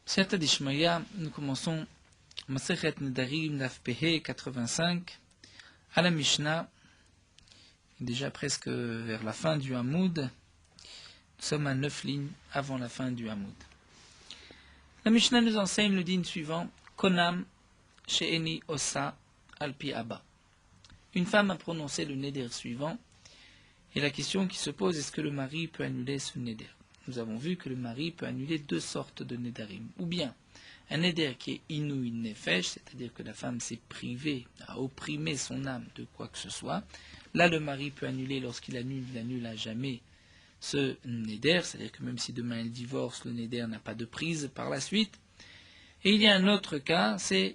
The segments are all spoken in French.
Siyata d'Ishmaïa, nous commençons Masechet Nedarim Daf Pehe 85 à la Mishnah, déjà presque vers la fin du Hamoud. Nous sommes à 9 lignes avant la fin du Hamoud. La Mishnah nous enseigne le din suivant: Konam she'eni osa alpi abba. Une femme a prononcé le neder suivant, et la question qui se pose, est-ce que le mari peut annuler ce neder? Nous avons vu que le mari peut annuler deux sortes de nedarim. Ou bien un neder qui est inouï nefesh, c'est-à-dire que la femme s'est privée, a opprimé son âme de quoi que ce soit. Là, le mari peut annuler lorsqu'il annule, il annule à jamais ce neder, c'est-à-dire que même si demain il divorce, le neder n'a pas de prise par la suite. Et il y a un autre cas, c'est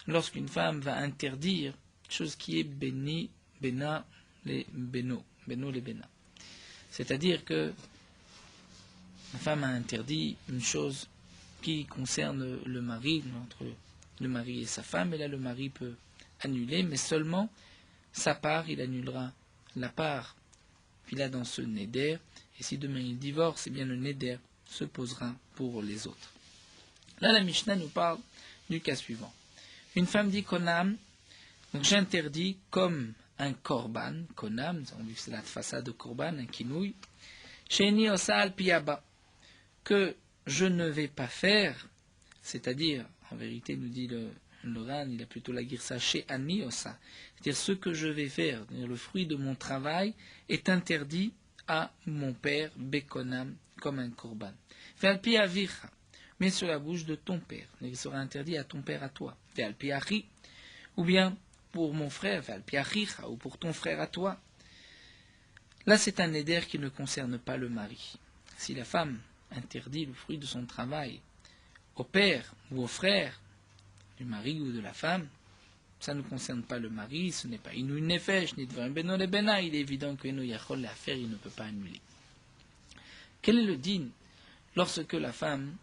lorsqu'une femme va interdire chose qui est béni, béna, les béno, les béna. C'est-à-dire que la femme a interdit une chose qui concerne le mari, entre le mari et sa femme, et là le mari peut annuler, mais seulement sa part, il annulera la part qu'il a dans ce neder, et si demain il divorce, eh bien le neder se posera pour les autres. Là la Mishnah nous parle du cas suivant. Une femme dit konam, donc j'interdis comme un korban, konam, nous avons vu que c'est la façade de korban, un kinouï, sheni osa al piyaba, que je ne vais pas faire, c'est-à-dire, en vérité, nous dit le Ran, il a plutôt la girsa chez Ani Osa, c'est-à-dire ce que je vais faire, c'est-à-dire le fruit de mon travail, est interdit à mon père, Bekonam, comme un korban. Ve'alpi avicha, mais sur la bouche de ton père, il sera interdit à ton père, à toi. Ve'alpi achi, ou bien pour mon frère, ve'alpi achicha, ou pour ton frère à toi. Là, c'est un éder qui ne concerne pas le mari. Si la femme interdit le fruit de son travail au père ou au frère du mari ou de la femme, ça ne concerne pas le mari, ce n'est pas inouï nefesh, ni devant beno le bena, il est évident que inouï yachol l'a faire, il ne peut pas annuler. Quel est le din lorsque la femme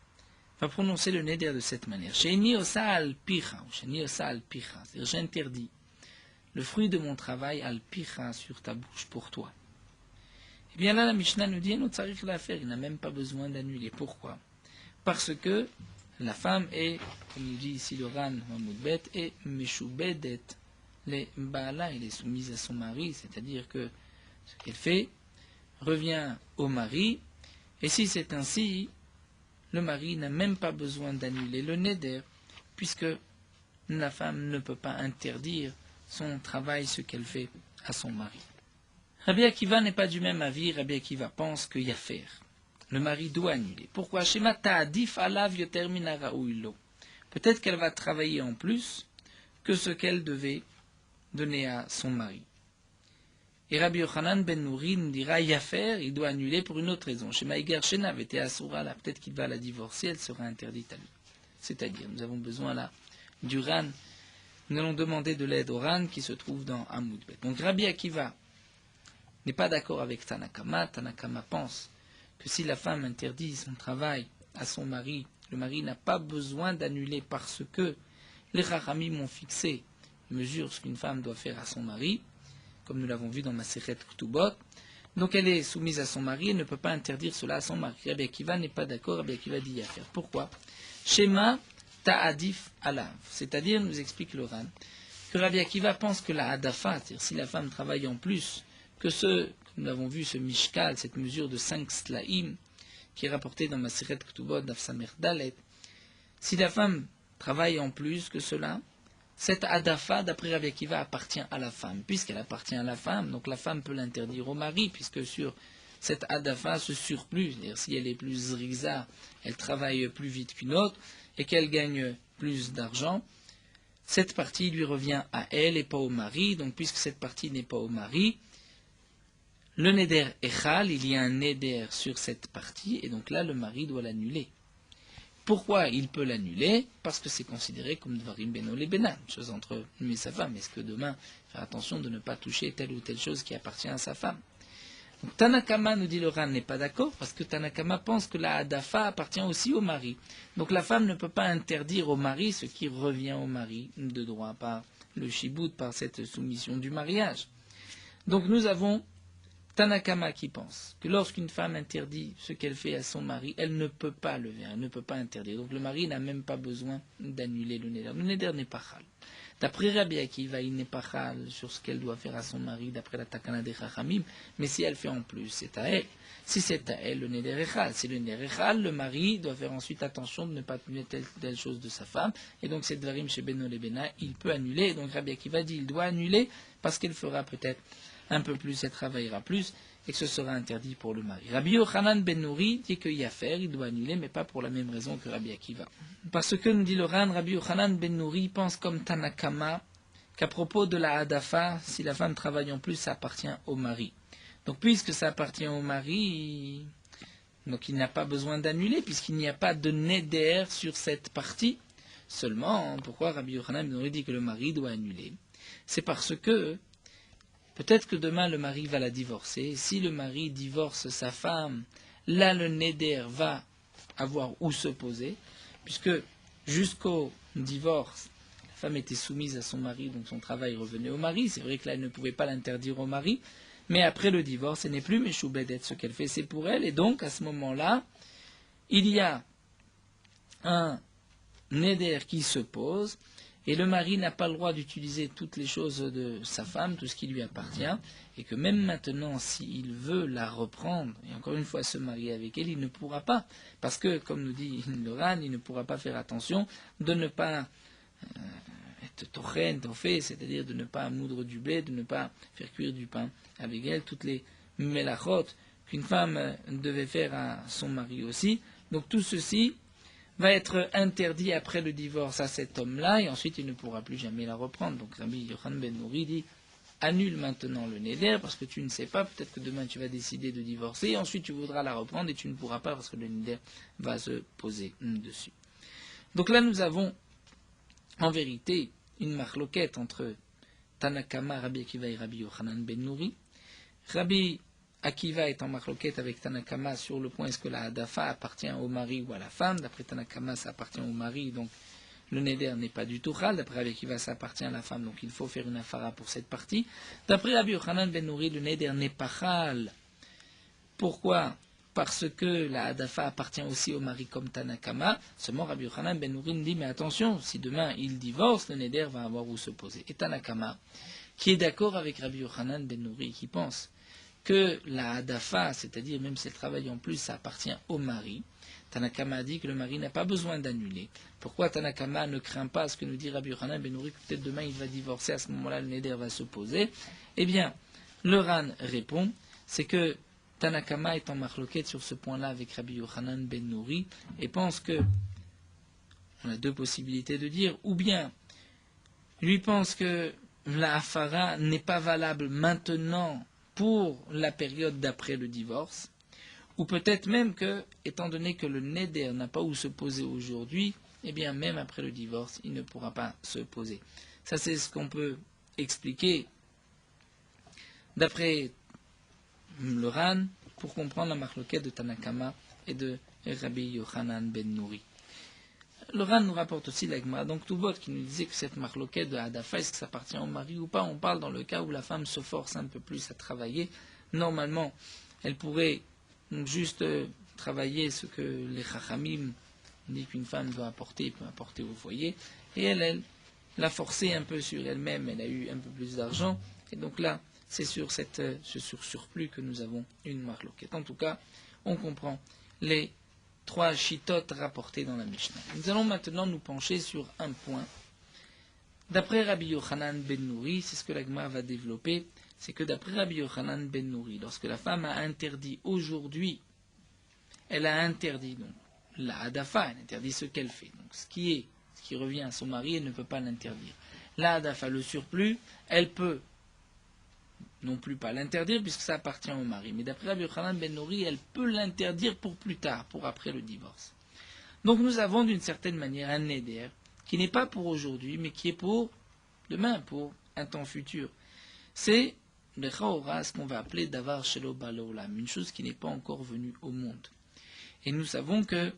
va prononcer le neder de cette manière? Sheni osa al picha, sheni osa al picha, c'est-à-dire j'interdis le fruit de mon travail al picha sur ta bouche pour toi. Eh bien là, la Mishnah nous dit, il n'a même pas besoin d'annuler. Pourquoi? Parce que la femme est, comme nous dit ici le Ran, Mamoudbet, est Meshubedet, les Baala, elle est soumise à son mari, c'est-à-dire que ce qu'elle fait revient au mari, et si c'est ainsi, le mari n'a même pas besoin d'annuler le neder, puisque la femme ne peut pas interdire son travail, ce qu'elle fait à son mari. Rabbi Akiva n'est pas du même avis. Rabbi Akiva pense qu'il y a faire. Le mari doit annuler. Pourquoi? Shema ta'adif alav yoter min haraoui lo. Peut-être qu'elle va travailler en plus que ce qu'elle devait donner à son mari. Et Rabbi Yochanan ben Nourin dira il y a faire, il doit annuler pour une autre raison. Shema iger shenav était asura, là peut-être qu'il va la divorcer, elle sera interdite à lui. C'est-à-dire, nous avons besoin là du Ran. Nous allons demander de l'aide au Ran qui se trouve dans Hamoudbet. Donc Rabbi Akiva n'est pas d'accord avec Tanakama. Tanakama pense que si la femme interdit son travail à son mari, le mari n'a pas besoin d'annuler parce que les Chachamim ont fixé une mesure ce qu'une femme doit faire à son mari, comme nous l'avons vu dans Masechet Ktubot. Donc elle est soumise à son mari et ne peut pas interdire cela à son mari. Rabbi Akiva n'est pas d'accord, Rabbi Akiva dit y a faire. Pourquoi? Shema ta'adif alav, c'est-à-dire, nous explique le Ran, que Rabbi Akiva pense que la hadafa, c'est-à-dire si la femme travaille en plus que nous avons vu, ce mishkal, cette mesure de 5 slaim, qui est rapportée dans Masechet Ktubot d'Afsamer Dalet, si la femme travaille en plus que cela, cette adafa, d'après Rabbi Akiva, appartient à la femme. Puisqu'elle appartient à la femme, donc la femme peut l'interdire au mari, puisque sur cette adafa, ce surplus, c'est-à-dire si elle est plus zriza, elle travaille plus vite qu'une autre, et qu'elle gagne plus d'argent, cette partie lui revient à elle et pas au mari. Donc puisque cette partie n'est pas au mari, le neder echal, il y a un neder sur cette partie, et donc là, le mari doit l'annuler. Pourquoi il peut l'annuler? Parce que c'est considéré comme dvarim beno le bena, une chose entre lui et sa femme. Est-ce que demain, faire attention de ne pas toucher telle ou telle chose qui appartient à sa femme? Donc Tanakama, nous dit le Ran, n'est pas d'accord, parce que Tanakama pense que la hadafa appartient aussi au mari. Donc la femme ne peut pas interdire au mari ce qui revient au mari de droit par le shibout, par cette soumission du mariage. Donc nous avons Tanakama qui pense que lorsqu'une femme interdit ce qu'elle fait à son mari, elle ne peut pas le faire, elle ne peut pas interdire. Donc le mari n'a même pas besoin d'annuler le neder. Le neder n'est pas chal. D'après Rabbi Akiva, il n'est pas chal sur ce qu'elle doit faire à son mari, d'après la takana des chachamim, mais si elle fait en plus, c'est à elle. Si c'est à elle, le neder est chal. Si le neder est chal, le mari doit faire ensuite attention de ne pas tenir telle chose de sa femme. Et donc cette varim chez Beno Lebena, il peut annuler. Et donc Rabbi Akiva dit il doit annuler parce qu'elle fera peut-être un peu plus, elle travaillera plus, et que ce sera interdit pour le mari. Rabbi Yochanan ben Nouri dit qu'il y a à faire, il doit annuler, mais pas pour la même raison que Rabbi Akiva. Parce que, nous dit le Ran, Rabbi Yochanan ben Nouri pense comme Tanakama qu'à propos de la Hadafa, si la femme travaille en plus, ça appartient au mari. Donc puisque ça appartient au mari, donc il n'a pas besoin d'annuler, puisqu'il n'y a pas de neder sur cette partie. Seulement, pourquoi Rabbi Yochanan ben Nouri dit que le mari doit annuler? C'est parce que peut-être que demain le mari va la divorcer. Si le mari divorce sa femme, là le neder va avoir où se poser, puisque jusqu'au divorce, la femme était soumise à son mari, donc son travail revenait au mari. C'est vrai que là elle ne pouvait pas l'interdire au mari, mais après le divorce, elle n'est plus méchoubedet, ce qu'elle fait c'est pour elle, et donc à ce moment-là, il y a un neder qui se pose, et le mari n'a pas le droit d'utiliser toutes les choses de sa femme, tout ce qui lui appartient, et que même maintenant, s'il veut la reprendre, et encore une fois se marier avec elle, il ne pourra pas, parce que, comme nous dit le Ran, il ne pourra pas faire attention de ne pas être tochen, tofé, c'est-à-dire de ne pas moudre du blé, de ne pas faire cuire du pain avec elle, toutes les melachot qu'une femme devait faire à son mari aussi. Donc tout ceci va être interdit après le divorce à cet homme-là, et ensuite il ne pourra plus jamais la reprendre. Donc Rabbi Yochanan ben Nouri dit annule maintenant le neder, parce que tu ne sais pas, peut-être que demain tu vas décider de divorcer, et ensuite tu voudras la reprendre, et tu ne pourras pas, parce que le neder va se poser dessus. Donc là nous avons en vérité une marloquette entre Tanakama, Rabbi Akiva et Rabbi Yochanan ben Nouri. Rabbi Akiva est en marloquette avec Tanakama sur le point est-ce que la hadafa appartient au mari ou à la femme. D'après Tanakama, ça appartient au mari, donc le neder n'est pas du tout chal. D'après Rabbi Akiva, ça appartient à la femme, donc il faut faire une afara pour cette partie. D'après Rabbi Yochanan ben Nouri, le neder n'est pas chal. Pourquoi? Parce que la hadafa appartient aussi au mari comme Tanakama. Seulement Rabbi Yochanan ben Nouri dit mais attention, si demain il divorce, le neder va avoir où se poser. Et Tanakama, qui est d'accord avec Rabbi Yochanan ben Nouri, qui pense que la hadafa, c'est-à-dire même si elle travaille en plus, ça appartient au mari. Tanakama a dit que le mari n'a pas besoin d'annuler. Pourquoi Tanakama ne craint pas ce que nous dit Rabbi Yochanan ben Nouri, que peut-être demain il va divorcer, à ce moment-là le neder va se poser? Eh bien, le Ran répond, c'est que Tanakama est en marloquette sur ce point-là avec Rabbi Yochanan ben Nouri, et pense que, on a deux possibilités de dire, ou bien, lui pense que la hafara n'est pas valable maintenant pour la période d'après le divorce, ou peut-être même que, étant donné que le neder n'a pas où se poser aujourd'hui, eh bien même après le divorce, il ne pourra pas se poser. Ça c'est ce qu'on peut expliquer d'après le Ran pour comprendre la marloquette de Tanakama et de Rabbi Yochanan ben Nouri. Le Ran nous rapporte aussi l'Agma, donc tout vote qui nous disait que cette marloquette de Hadafa, est-ce que ça appartient au mari ou pas? On parle dans le cas où la femme se force un peu plus à travailler. Normalement, elle pourrait juste travailler ce que les Chachamim disent qu'une femme doit apporter, peut apporter au foyer. Et elle l'a forcé un peu sur elle-même, elle a eu un peu plus d'argent. Et donc là, c'est sur ce surplus que nous avons une marloquette. En tout cas, on comprend les trois chitotes rapportés dans la Mishnah. Nous allons maintenant nous pencher sur un point. D'après Rabbi Yochanan ben Nouri, c'est ce que l'Agma va développer, c'est que d'après Rabbi Yochanan ben Nouri, lorsque la femme a interdit aujourd'hui, elle a interdit donc la hadafa, elle interdit ce qu'elle fait. Donc ce qui revient à son mari, elle ne peut pas l'interdire. La hadafa, le surplus, elle peut non plus pas l'interdire puisque ça appartient au mari. Mais d'après Rabbi Yochanan ben Nouri, elle peut l'interdire pour plus tard, pour après le divorce. Donc nous avons d'une certaine manière un neder qui n'est pas pour aujourd'hui, mais qui est pour demain, pour un temps futur. C'est le chaora, ce qu'on va appeler davar shelo ba leolam, une chose qui n'est pas encore venue au monde. Et nous savons que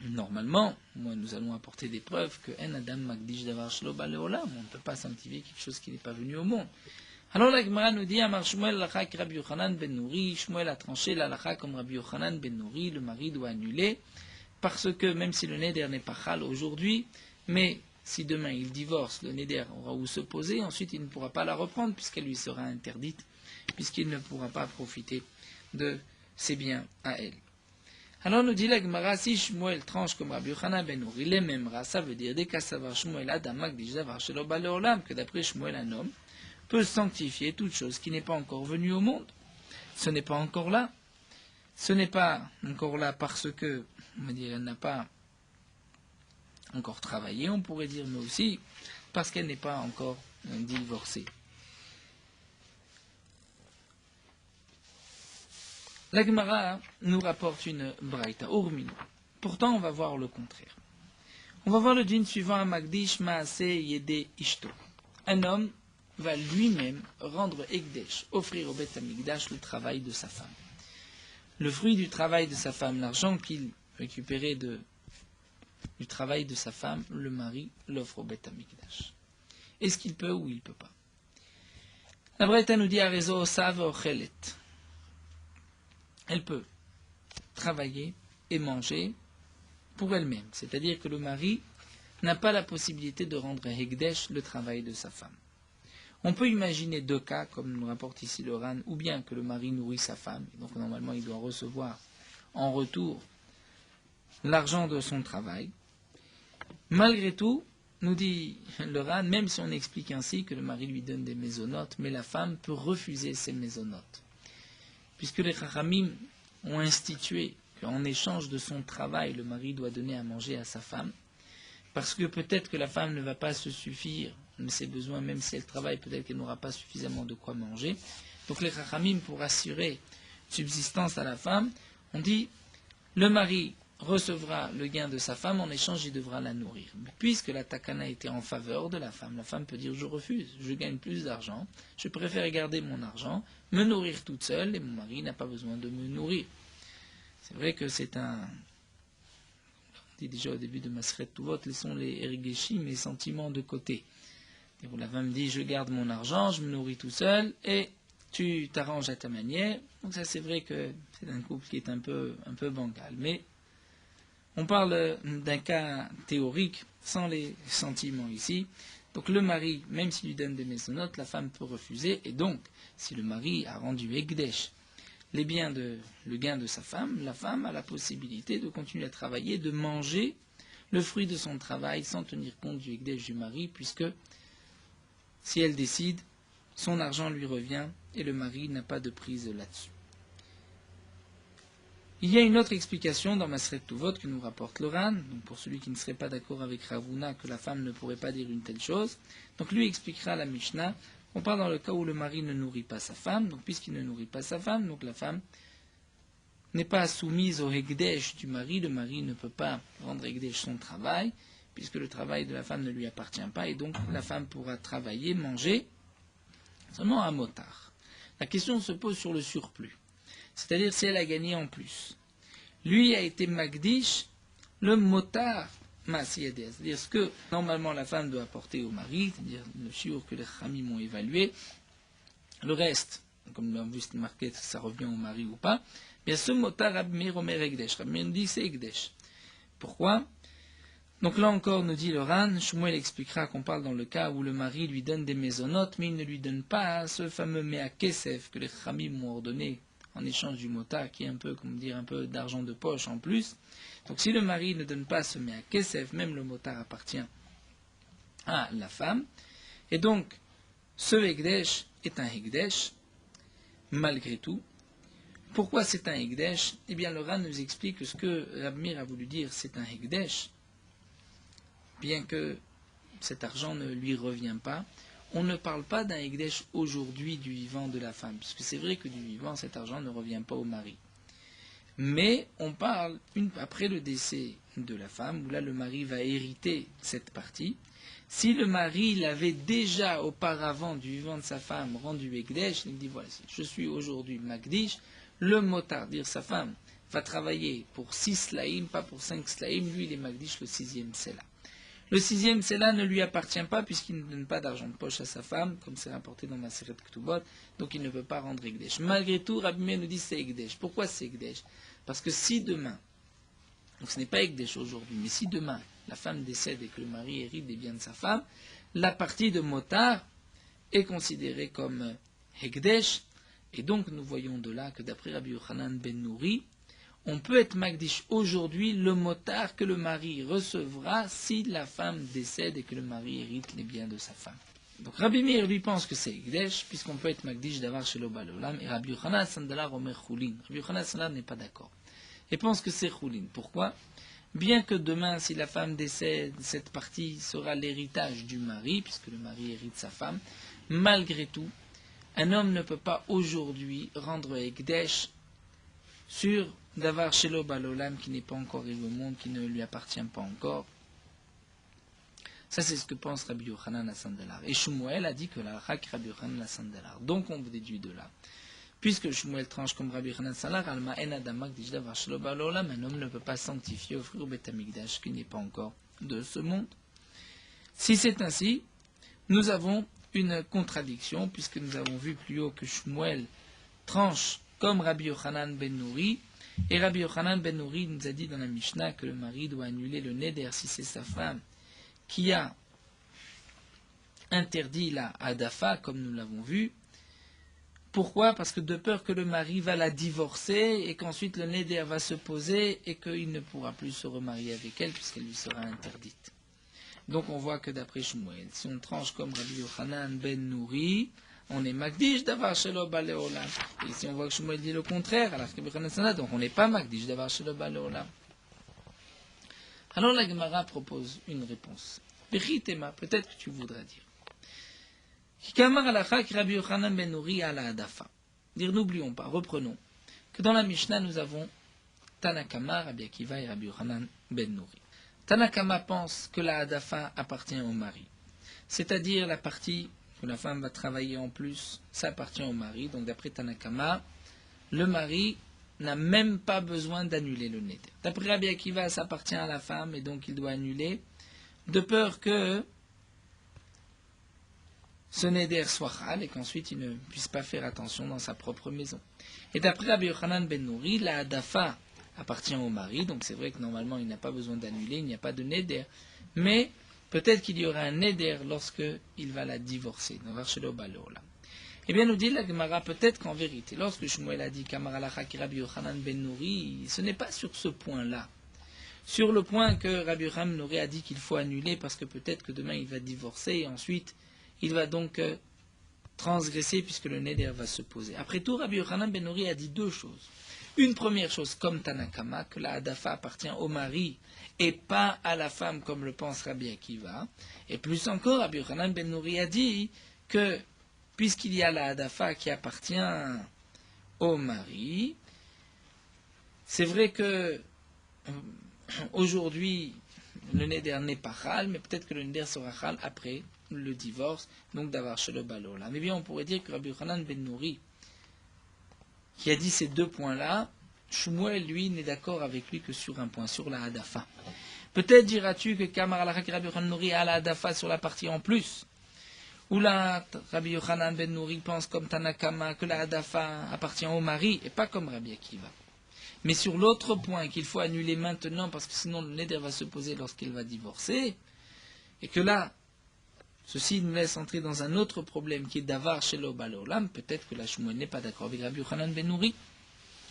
normalement, nous allons apporter des preuves que en adam magdish davar shelo ba leolam, on ne peut pas sanctifier quelque chose qui n'est pas venu au monde. Alors la Gemara nous dit, Amar Shmuel l'alacha Rabbi Yochanan ben Nouri, Shmuel a tranché l'alacha comme Rabbi Yochanan ben Nouri, le mari doit annuler, parce que même si le neder n'est pas chal aujourd'hui, mais si demain il divorce, le neder aura où se poser, ensuite il ne pourra pas la reprendre puisqu'elle lui sera interdite, puisqu'il ne pourra pas profiter de ses biens à elle. Alors nous dit la Gemara, si Shmuel tranche comme Rabbi Yochanan ben Nouri, les mêmes ça veut dire, dès qu'à savoir Shmuel Adamak Dijdavar Shelo Ba Leolam, que d'après Shmuel un homme peut sanctifier toute chose qui n'est pas encore venue au monde. Ce n'est pas encore là. Ce n'est pas encore là parce que, on va dire, elle n'a pas encore travaillé, on pourrait dire, mais aussi parce qu'elle n'est pas encore divorcée. La Gemara nous rapporte une braïta, Urmino. Pourtant, on va voir le contraire. On va voir le dîne suivant, Magdish Maase Yede Ishto. Un homme va lui-même rendre Ekdesh, offrir au Beth Amikdash le travail de sa femme. Le fruit du travail de sa femme, l'argent qu'il récupérait du travail de sa femme, le mari l'offre au Beth Amikdash. Est-ce qu'il peut ou il ne peut pas? La Braïta nous dit Arezo Osav Ochelet. Elle peut travailler et manger pour elle-même. C'est-à-dire que le mari n'a pas la possibilité de rendre Hekdesh le travail de sa femme. On peut imaginer deux cas, comme nous rapporte ici le Ran, ou bien que le mari nourrit sa femme, et donc normalement il doit recevoir en retour l'argent de son travail. Malgré tout, nous dit le Ran, même si on explique ainsi que le mari lui donne des mésonotes, mais la femme peut refuser ces mésonotes. Puisque les Chachamim ont institué qu'en échange de son travail, le mari doit donner à manger à sa femme, parce que peut-être que la femme ne va pas se suffire de ses besoins, même si elle travaille, peut-être qu'elle n'aura pas suffisamment de quoi manger. Donc les Chachamim, pour assurer subsistance à la femme, on dit, le mari recevra le gain de sa femme, en échange il devra la nourrir. Mais puisque la takana était en faveur de la femme peut dire je refuse, je gagne plus d'argent, je préfère garder mon argent, me nourrir toute seule, et mon mari n'a pas besoin de me nourrir. C'est vrai que c'est on dit déjà au début de Maseret Tuvot, laissons les ergeshim, les sentiments de côté. Et la femme dit je garde mon argent, je me nourris tout seul, et tu t'arranges à ta manière. Donc ça c'est vrai que c'est un couple qui est un peu bancal, mais on parle d'un cas théorique, sans les sentiments ici. Donc le mari, même s'il lui donne des mésonotes, la femme peut refuser. Et donc, si le mari a rendu Ekdesh le gain de sa femme, la femme a la possibilité de continuer à travailler, de manger le fruit de son travail sans tenir compte du Ekdesh du mari, puisque si elle décide, son argent lui revient et le mari n'a pas de prise là-dessus. Il y a une autre explication dans Maseret Tuvot que nous rapporte le Ran, donc pour celui qui ne serait pas d'accord avec Ravuna que la femme ne pourrait pas dire une telle chose. Donc lui expliquera la Mishnah. On parle dans le cas où le mari ne nourrit pas sa femme, donc puisqu'il ne nourrit pas sa femme, donc la femme n'est pas soumise au Hekdesh du mari, le mari ne peut pas rendre Hekdesh son travail, puisque le travail de la femme ne lui appartient pas, et donc la femme pourra travailler, manger, seulement un motard. La question se pose sur le surplus. C'est-à-dire si elle a gagné en plus. Lui a été Magdish, le motard Masiyadeh, c'est-à-dire ce que normalement la femme doit apporter au mari, c'est-à-dire le shiur que les Khamim ont évalué, le reste, comme l'on a vu marqué, ça revient au mari ou pas, bien ce motard Rabbi Meir Omer Ekdesh, Rabbi Meir dit c'est Ekdesh. Pourquoi? Donc là encore, nous dit le Ran, Shmuel expliquera qu'on parle dans le cas où le mari lui donne des mésonotes, mais il ne lui donne pas ce fameux Mea Kesef que les Khamim ont ordonné en échange du motard, qui est un peu, comme dire, un peu d'argent de poche en plus. Donc si le mari ne donne pas ce Mea Kesef, même le motard appartient à la femme. Et donc, ce Hekdesh est un Hekdesh, malgré tout. Pourquoi c'est un Hekdesh? Eh bien, le Ran nous explique que ce que Rabbi Meir a voulu dire, c'est un Hekdesh, bien que cet argent ne lui revient pas. On ne parle pas d'un Hekdesh aujourd'hui du vivant de la femme, parce que c'est vrai que du vivant, cet argent ne revient pas au mari. Mais on parle après le décès de la femme, où là le mari va hériter cette partie. Si le mari l'avait déjà auparavant du vivant de sa femme rendu Hekdesh, il dit voilà, je suis aujourd'hui Magdish, le motard, dire sa femme, va travailler pour 6 slaïm, pas pour 5 slaïm, lui il est Magdish le 6e, c'est là. Le 6e cela ne lui appartient pas puisqu'il ne donne pas d'argent de poche à sa femme, comme c'est rapporté dans Maseret Ktubot, donc il ne peut pas rendre Ekdesh. Malgré tout, Rabbi Meir nous dit c'est Ekdesh. Pourquoi c'est Ekdesh? Parce que si demain, donc ce n'est pas Ekdesh aujourd'hui, mais si demain la femme décède et que le mari hérite des biens de sa femme, la partie de Motar est considérée comme Ekdesh, et donc nous voyons de là que d'après Rabbi Yochanan ben Nouri, on peut être Magdish aujourd'hui le motard que le mari recevra si la femme décède et que le mari hérite les biens de sa femme. Donc Rabbi Meir lui pense que c'est Ekdesh, puisqu'on peut être Magdish d'avar chez l'Olam, et Rabbi Yochanan Sandalar Omer Choulin. Rabbi Yochanan Sandalar n'est pas d'accord. Et pense que c'est Choulin. Pourquoi? Bien que demain, si la femme décède, cette partie sera l'héritage du mari, puisque le mari hérite sa femme, malgré tout, un homme ne peut pas aujourd'hui rendre Ekdesh sur d'avoir Shelo Balolam qui n'est pas encore arrivé au monde, qui ne lui appartient pas encore. Ça, c'est ce que pense Rabbi Yochanan à Sandalar. Et Shmuel a dit que la halakha Rabbi Yochanan à Sandalar. Donc, on déduit de là. Puisque Shmuel tranche comme Rabbi Yochanan Sandalar, Alma en Adamak dit d'avoir Shelo Balolam, un homme ne peut pas sanctifier, offrir au Beth Amikdash qui n'est pas encore de ce monde. Si c'est ainsi, nous avons une contradiction, puisque nous avons vu plus haut que Shmuel tranche comme Rabbi Yochanan ben Nouri, et Rabbi Yochanan ben Nouri nous a dit dans la Mishnah que le mari doit annuler le neder si c'est sa femme qui a interdit la hadafa, comme nous l'avons vu. Pourquoi? Parce que de peur que le mari va la divorcer et qu'ensuite le neder va se poser et qu'il ne pourra plus se remarier avec elle puisqu'elle lui sera interdite. Donc on voit que d'après Shmuel, si on tranche comme Rabbi Yochanan ben Nouri, on est Magdish d'avar Shelo Baleolam. Et si on voit que Shmuel dit le contraire, alors que Rabbi Yochanan Sandalar, donc on n'est pas Magdish d'avar Shelo Baleolam. Alors la Gemara propose une réponse. Bechitema, peut-être que tu voudras dire. Kikamar alakha ki Rabbi Yochanan ben Nouri ala hadafa. Dire, n'oublions pas, reprenons, que dans la Mishnah nous avons Tanakama, Rabbi Akiva et Rabbi Yochanan ben Nouri. Tanakama pense que la hadafa appartient au mari. C'est-à-dire la partie que la femme va travailler en plus, ça appartient au mari. Donc d'après Tanakama, le mari n'a même pas besoin d'annuler le neder. D'après Rabbi Akiva, ça appartient à la femme et donc il doit annuler, de peur que ce neder soit chal et qu'ensuite il ne puisse pas faire attention dans sa propre maison. Et d'après Rabbi Yochanan ben Nouri, la hadafa appartient au mari, donc c'est vrai que normalement il n'a pas besoin d'annuler, il n'y a pas de neder, mais peut-être qu'il y aura un neder lorsque il va la divorcer. Eh bien, nous dit la Gemara, peut-être qu'en vérité, lorsque Shmuel a dit Kamar alakha ki Rabbi Yochanan ben Nouri, ce n'est pas sur ce point-là. Sur le point que Rabbi Yochanan ben Nouri a dit qu'il faut annuler parce que peut-être que demain il va divorcer et ensuite il va donc transgresser puisque le neder va se poser. Après tout, Rabbi Yochanan ben Nouri a dit deux choses. Une première chose, comme Tanakama, que la hadafa appartient au mari et pas à la femme comme le pense Rabbi Akiva. Et plus encore, Rabbi Yochanan ben Nouri a dit que puisqu'il y a la hadafa qui appartient au mari, c'est vrai que aujourd'hui le neder n'est pas chal, mais peut-être que le neder sera chal après le divorce, donc d'avoir Shelo Balolam. Mais bien on pourrait dire que Rabbi Yochanan ben Nouri, qui a dit ces deux points-là, Shmuel, lui, n'est d'accord avec lui que sur un point, sur la hadafa. Peut-être diras-tu que Kamar alakha ki Rabbi Yochanan ben Nouri a la hadafa sur la partie en plus. Ou là, Rabbi Yochanan ben Nouri pense comme Tanakama que la hadafa appartient au mari et pas comme Rabbi Akiva. Mais sur l'autre point qu'il faut annuler maintenant parce que sinon le neder va se poser lorsqu'il va divorcer, et que là, ceci nous laisse entrer dans un autre problème qui est d'avar Shelo Balolam, peut-être que la Shmuel n'est pas d'accord avec Rabbi Yochanan ben Nouri.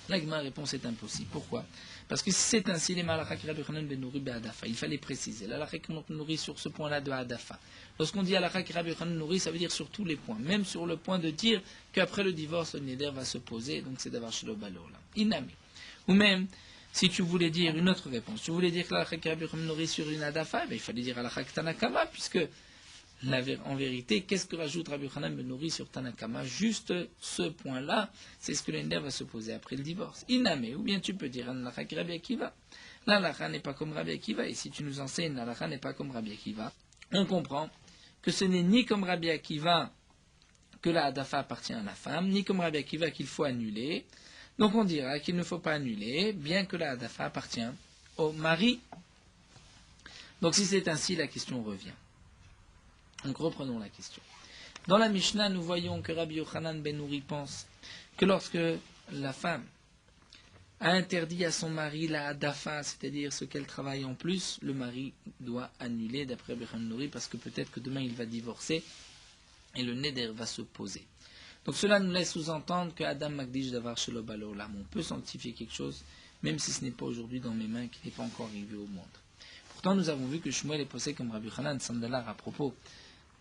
La réponse est impossible. Pourquoi? Parce que si c'est ainsi, les malachas qui Rabbi Yochanan ben Nouri be hadafa, il fallait préciser. La halakha qui Rabbi Nouri sur ce point-là de hadafa. Lorsqu'on dit halakha qui Rabbi Yochanan ben Nouri, ça veut dire sur tous les points, même sur le point de dire qu'après le divorce, le neder va se poser, donc c'est d'avar Shelo Balolam. Inami. Ou même, si tu voulais dire une autre réponse, tu voulais dire que la halakha qui Rabbi Yochanan ben Nouri sur une hadafa, il fallait dire halakha qui Tanakama, puisque en vérité, qu'est-ce que rajoute Rabbi Yochanan ben Nouri sur Tanakama? Juste ce point-là, c'est ce que le neder va se poser après le divorce. Iname, ou bien tu peux dire l'halakha qui Rabbi Akiva. L'halakha n'est pas comme Rabbi Akiva, et si tu nous enseignes l'halakha n'est pas comme Rabbi Akiva, on comprend que ce n'est ni comme Rabbi Akiva que la hadafa appartient à la femme, ni comme Rabbi Akiva qu'il faut annuler. Donc on dira qu'il ne faut pas annuler, bien que la hadafa appartient au mari. Donc si c'est ainsi, la question revient. Donc reprenons la question. Dans la Mishnah, nous voyons que Rabbi Yochanan ben Nouri pense que lorsque la femme a interdit à son mari la hadafa, c'est-à-dire ce qu'elle travaille en plus, le mari doit annuler d'après Rabbi Yochanan ben Nouri parce que peut-être que demain il va divorcer et le neder va se poser. Donc cela nous laisse sous-entendre que Adam Magdish Davar Shelo Ba Leolam, on peut sanctifier quelque chose, même si ce n'est pas aujourd'hui dans mes mains, qui n'est pas encore arrivé au monde. Pourtant, nous avons vu que Shmuel est posé comme Rabbi Yochanan Sandalar à propos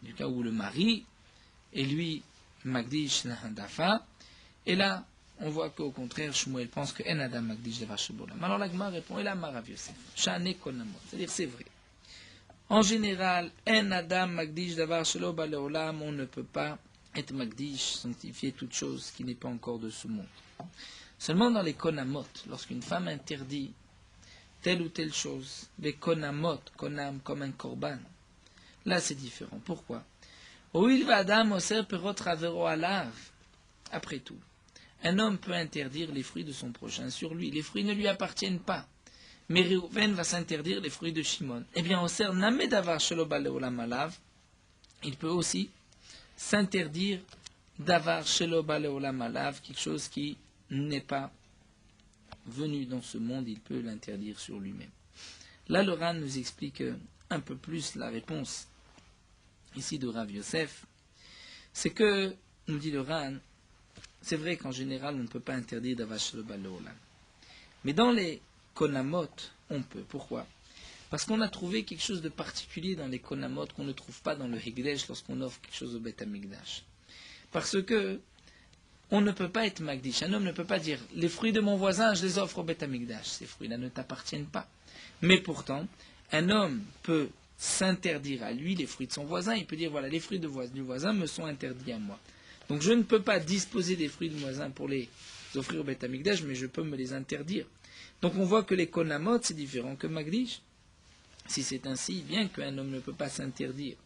du cas où le mari est lui Magdish la hadafa, et là, on voit qu'au contraire, Shmuel pense que En Adam Magdish Davar Shelo Ba Leolam. Alors la Gemara répond, et là, Rav Yosef, Shane Konamot, c'est-à-dire c'est vrai. En général, En Adam Magdish Davar Shelo Ba Leolam, on ne peut pas être Magdish, sanctifier toute chose qui n'est pas encore de ce monde. Seulement dans les Konamot, lorsqu'une femme interdit telle ou telle chose, les Konamot, Konam comme un korban, là c'est différent. Pourquoi? Après tout, un homme peut interdire les fruits de son prochain sur lui. Les fruits ne lui appartiennent pas. Mais Réhouven va s'interdire les fruits de Shimon. Eh bien, il peut aussi s'interdire d'avar shelo ba leolam alav, quelque chose qui n'est pas venu dans ce monde, il peut l'interdire sur lui-même. Là, le Ran nous explique un peu plus la réponse ici de Rav Yosef. C'est que, nous dit le Ran, c'est vrai qu'en général, on ne peut pas interdire d'avar shelo ba leolam. Mais dans les konamot, on peut. Pourquoi? Parce qu'on a trouvé quelque chose de particulier dans les konamot qu'on ne trouve pas dans le Hekdesh lorsqu'on offre quelque chose au Beth Amikdash. Parce que on ne peut pas être Magdish. Un homme ne peut pas dire les fruits de mon voisin, je les offre au Beth Amikdash. Ces fruits-là ne t'appartiennent pas. Mais pourtant, un homme peut s'interdire à lui les fruits de son voisin. Il peut dire voilà, les fruits du voisin me sont interdits à moi. Donc je ne peux pas disposer des fruits du voisin pour les offrir au Beth Amikdash, mais je peux me les interdire. Donc on voit que les konamot, c'est différent que Magdish. Si c'est ainsi, bien qu'un homme ne peut pas s'interdire,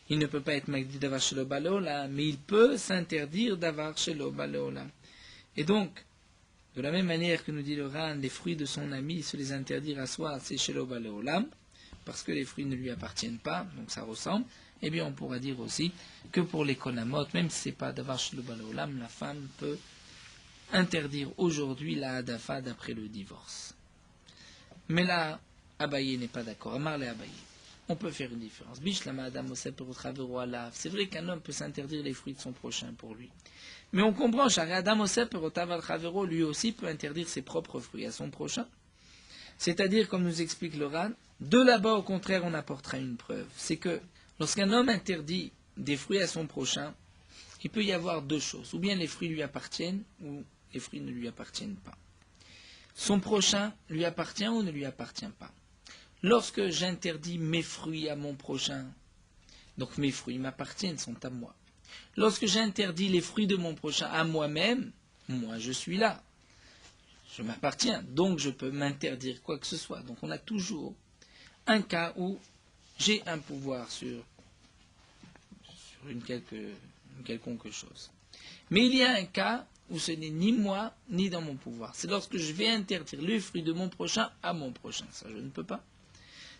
il ne peut pas être Magdish d'avar shelo ba leolam, mais il peut s'interdire d'avar shelo ba leolam. Et donc, de la même manière que nous dit le Ran, les fruits de son ami, se les interdire à soi, c'est shelo ba leolam, parce que les fruits ne lui appartiennent pas, donc ça ressemble, eh bien on pourra dire aussi que pour les konamot, même si ce n'est pas d'avar shelo ba leolam, la femme peut interdire aujourd'hui la hadafa d'après le divorce. Mais là, Abaye n'est pas d'accord. Amar le Abaye. On peut faire une différence. C'est vrai qu'un homme peut s'interdire les fruits de son prochain pour lui. Mais on comprend, lui aussi peut interdire ses propres fruits à son prochain. C'est-à-dire, comme nous explique le Ran, de là-bas, au contraire, on apportera une preuve. C'est que lorsqu'un homme interdit des fruits à son prochain, il peut y avoir deux choses. Ou bien les fruits lui appartiennent, ou les fruits ne lui appartiennent pas. Son prochain lui appartient ou ne lui appartient pas. Lorsque j'interdis mes fruits à mon prochain, donc mes fruits m'appartiennent, sont à moi. Lorsque j'interdis les fruits de mon prochain à moi-même, moi je suis là. Je m'appartiens, donc je peux m'interdire quoi que ce soit. Donc on a toujours un cas où j'ai un pouvoir sur une quelconque chose. Mais il y a un cas où ce n'est ni moi, ni dans mon pouvoir. C'est lorsque je vais interdire les fruits de mon prochain à mon prochain. Ça, je ne peux pas.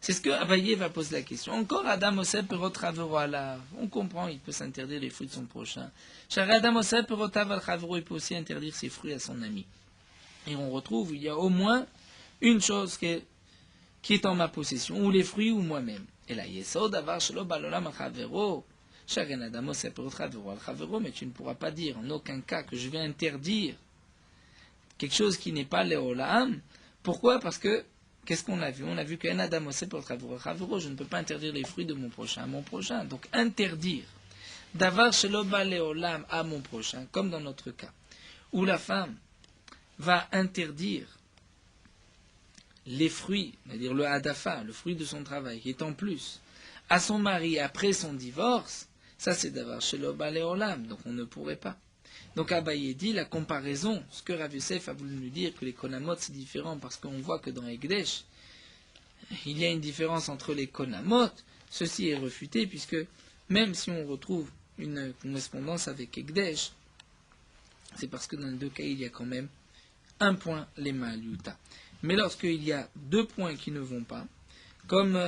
C'est ce que Abaye va poser la question. Encore Adam Osep Perotravero Alav. On comprend, il peut s'interdire les fruits de son prochain. Cher Adam Osep Perotravero, il peut aussi interdire ses fruits à son ami. Et on retrouve, il y a au moins une chose qui est en ma possession, ou les fruits ou moi-même. Et là, Yesod Avar Shelo Balolam Achavero. Cher Adam Osep Perotravero Achavero, mais tu ne pourras pas dire en aucun cas que je vais interdire quelque chose qui n'est pas Léolam. Pourquoi? Parce que qu'est-ce qu'on a vu? On a vu qu'un Adam Osep Perotravero, je ne peux pas interdire les fruits de mon prochain à mon prochain. Donc interdire Davar Shelo Ba Léolam à mon prochain, comme dans notre cas, où la femme va interdire les fruits, c'est-à-dire le hadafa, le fruit de son travail, qui est en plus, à son mari après son divorce, ça c'est Davar Shelo Ba Léolam, donc on ne pourrait pas. Donc Abaye dit la comparaison, ce que Rav Yosef a voulu nous dire que les konamot c'est différent parce qu'on voit que dans Ekdesh, il y a une différence entre les konamot, ceci est refuté puisque même si on retrouve une correspondance avec Ekdesh, c'est parce que dans les deux cas il y a quand même un point, les ma'aluta. Mais lorsqu'il y a deux points qui ne vont pas, comme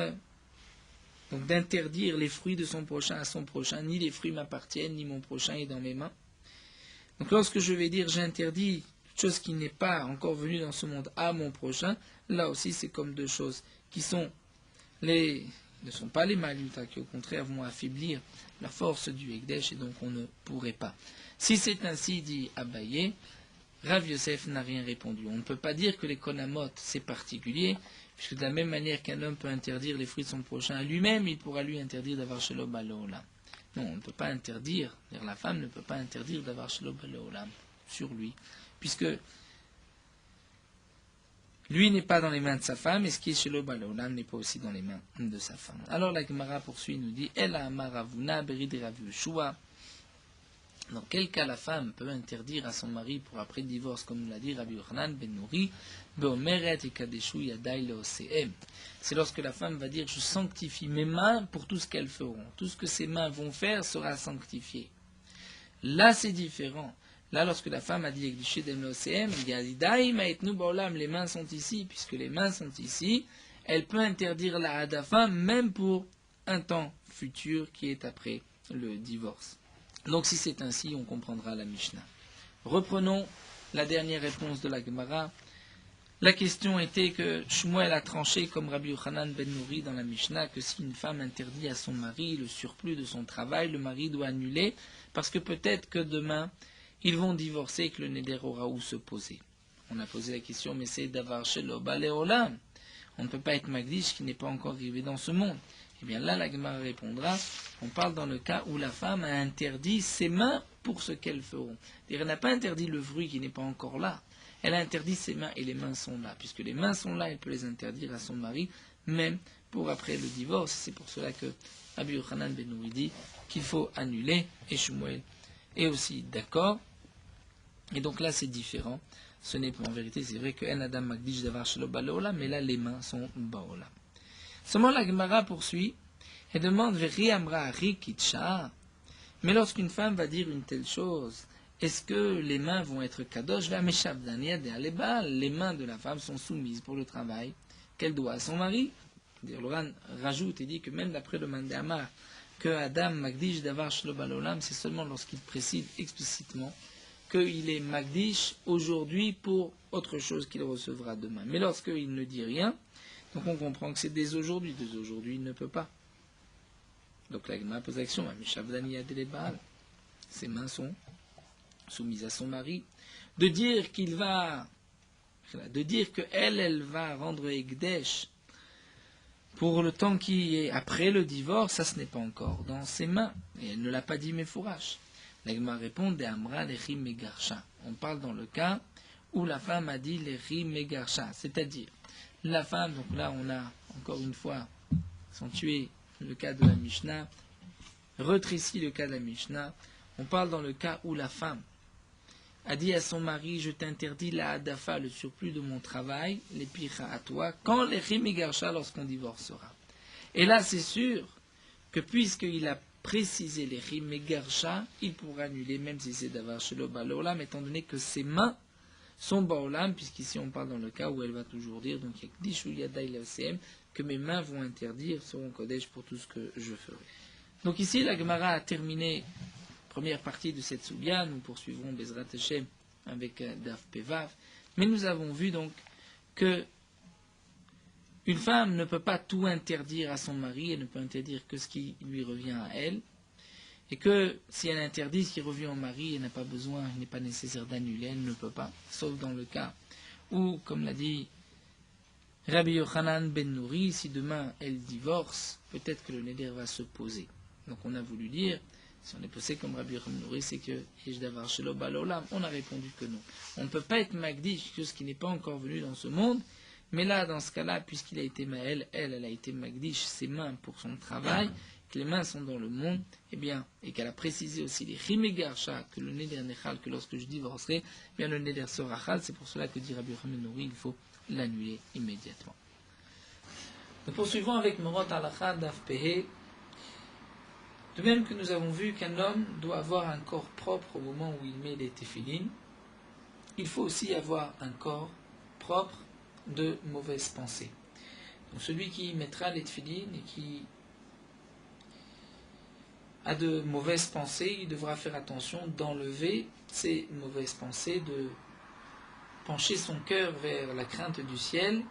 donc d'interdire les fruits de son prochain à son prochain, ni les fruits m'appartiennent, ni mon prochain est dans mes mains. Donc lorsque je vais dire j'interdis toute chose qui n'est pas encore venue dans ce monde à mon prochain, là aussi c'est comme deux choses qui ne sont pas les maluta, qui au contraire vont affaiblir la force du Ekdesh et donc on ne pourrait pas. Si c'est ainsi, dit Abaye, Rav Yosef n'a rien répondu. On ne peut pas dire que les konamot c'est particulier, puisque de la même manière qu'un homme peut interdire les fruits de son prochain à lui-même, il pourra lui interdire d'avoir shelo balolam. Non, on ne peut pas interdire, la femme ne peut pas interdire d'avoir shelo balolam sur lui, puisque lui n'est pas dans les mains de sa femme, et ce qui est shelo balolam n'est pas aussi dans les mains de sa femme. Alors la Gemara poursuit, nous dit, Ela amaravuna berid Rav Yoshua. Dans quel cas la femme peut interdire à son mari pour après le divorce, comme nous l'a dit Rabbi Yochanan ben Nouri, c'est lorsque la femme va dire je sanctifie mes mains pour tout ce qu'elles feront. Tout ce que ses mains vont faire sera sanctifié. Là c'est différent. Là lorsque la femme a dit les mains sont ici, puisque les mains sont ici, elle peut interdire la hadafa même pour un temps futur qui est après le divorce. Donc si c'est ainsi, on comprendra la Mishnah. Reprenons la dernière réponse de la Gemara. La question était que Shmuel a tranché comme Rabbi Yochanan ben Nouri dans la Mishnah que si une femme interdit à son mari le surplus de son travail, le mari doit annuler parce que peut-être que demain ils vont divorcer et que le neder aura où se poser. On a posé la question, mais c'est d'avar shelo baleolam. On ne peut pas être magdish qui n'est pas encore arrivé dans ce monde. Eh bien là, la Gemara répondra, on parle dans le cas où la femme a interdit ses mains pour ce qu'elles feront. Elle n'a pas interdit le fruit qui n'est pas encore là. Elle a interdit ses mains et les mains sont là. Puisque les mains sont là, elle peut les interdire à son mari, même pour après le divorce. C'est pour cela que Rabbi Yochanan ben Nouri dit qu'il faut annuler, et Shmuel est aussi d'accord. Et donc là, c'est différent. Ce n'est pas en vérité, c'est vrai que En Adam Magdish Davar Shelo Baleola, mais là, les mains sont Baola. Seulement la Gemara poursuit et demande Veri Amra Rikitcha. Mais lorsqu'une femme va dire une telle chose, est-ce que les mains vont être kadosh? Les mains de la femme sont soumises pour le travail qu'elle doit à son mari. Le Ran rajoute et dit que même d'après le Mandéamar, que Adam Magdish Davar Shelo Balolam, c'est seulement lorsqu'il précise explicitement qu'il est Magdish aujourd'hui pour autre chose qu'il recevra demain. Mais lorsqu'il ne dit rien, donc on comprend que c'est dès aujourd'hui. Dès aujourd'hui, il ne peut pas. Donc la Gemara pose l'action. Ses mains sont soumises à son mari. De dire qu'elle va rendre Ekdesh pour le temps qui est après le divorce, ça ce n'est pas encore dans ses mains. Et elle ne l'a pas dit Mefourash. La Gemara répond de Amra Lechi Megarsha. On parle dans le cas où la femme a dit Lechi Megarsha, c'est-à-dire la femme, donc là on a encore une fois accentué le cas de la Mishnah, rétréci le cas de la Mishnah, on parle dans le cas où la femme a dit à son mari, je t'interdis la hadafa, le surplus de mon travail, les picha à toi, quand les rimegarsha, lorsqu'on divorcera. Et là c'est sûr que puisqu'il a précisé les rimegarsha, il pourra annuler même si c'est d'avar shelo balolam, étant donné que ses mains son baolam, puisqu'ici on parle dans le cas où elle va toujours dire, donc que mes mains vont interdire, seront kodesh pour tout ce que je ferai. Donc ici la Gemara a terminé la première partie de cette soubia, nous poursuivrons Bezrat Hashem avec Daf Pevav, mais nous avons vu donc que une femme ne peut pas tout interdire à son mari, elle ne peut interdire que ce qui lui revient à elle, et que si elle interdit ce qui revient au mari, elle n'a pas besoin, il n'est pas nécessaire d'annuler, elle ne peut pas, sauf dans le cas où, comme l'a dit Rabbi Yochanan ben Nouri, si demain elle divorce, peut-être que le neder va se poser. Donc on a voulu dire, si on est posé comme Rabbi Yochanan ben Nouri, c'est que Yeshdavar Shelo Balolam, on a répondu que non. On ne peut pas être Magdish, chose qui n'est pas encore venu dans ce monde, mais là, dans ce cas-là, puisqu'il a été elle a été Magdish, ses mains pour son travail, que les mains sont dans le monde, eh bien, et qu'elle a précisé aussi les rimegarsha, que le neder nechal, que lorsque je divorcerai, eh bien le neder sera chal, c'est pour cela que dit Rabbi Yochanan ben Nouri, il faut l'annuler immédiatement. Nous poursuivons avec Morot Halacha Daf Pehe. De même que nous avons vu qu'un homme doit avoir un corps propre au moment où il met les téphilines, il faut aussi avoir un corps propre de mauvaises pensées. Donc celui qui mettra les tefillin et qui a de mauvaises pensées, il devra faire attention d'enlever ces mauvaises pensées, de pencher son cœur vers la crainte du ciel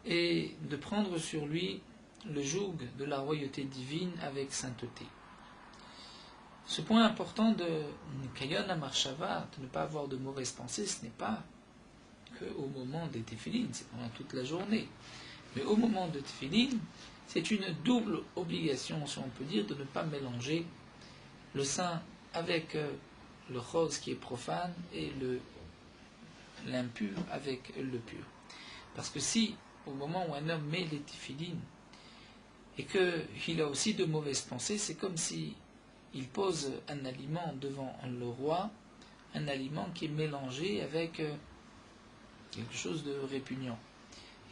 et de prendre sur lui le joug de la royauté divine avec sainteté. Ce point important de Kayon Amarshava, de ne pas avoir de mauvaises pensées, ce n'est pas qu'au moment des tefillin, c'est pendant toute la journée. Mais au moment de tefillin, c'est une double obligation, si on peut dire, de ne pas mélanger le saint avec le rose qui est profane et l'impur avec le pur. Parce que si, au moment où un homme met les tefillin et qu'il a aussi de mauvaises pensées, c'est comme si il pose un aliment devant le roi, un aliment qui est mélangé avec quelque chose de répugnant.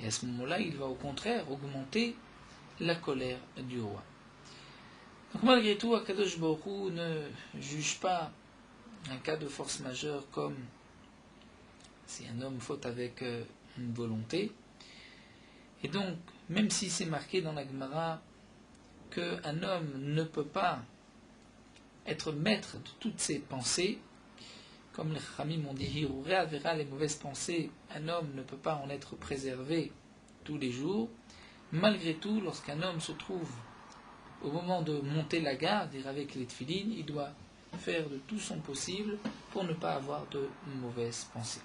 Et à ce moment-là, il va au contraire augmenter la colère du roi. Donc malgré tout, Akadosh Baruch Hu ne juge pas un cas de force majeure comme si un homme faute avec une volonté. Et donc, même si c'est marqué dans la Gemara qu'un homme ne peut pas être maître de toutes ses pensées, comme les Khamim ont dit, Hiruré verra les mauvaises pensées, un homme ne peut pas en être préservé tous les jours. Malgré tout, lorsqu'un homme se trouve au moment de monter la garde, dire avec les tefillin, il doit faire de tout son possible pour ne pas avoir de mauvaises pensées.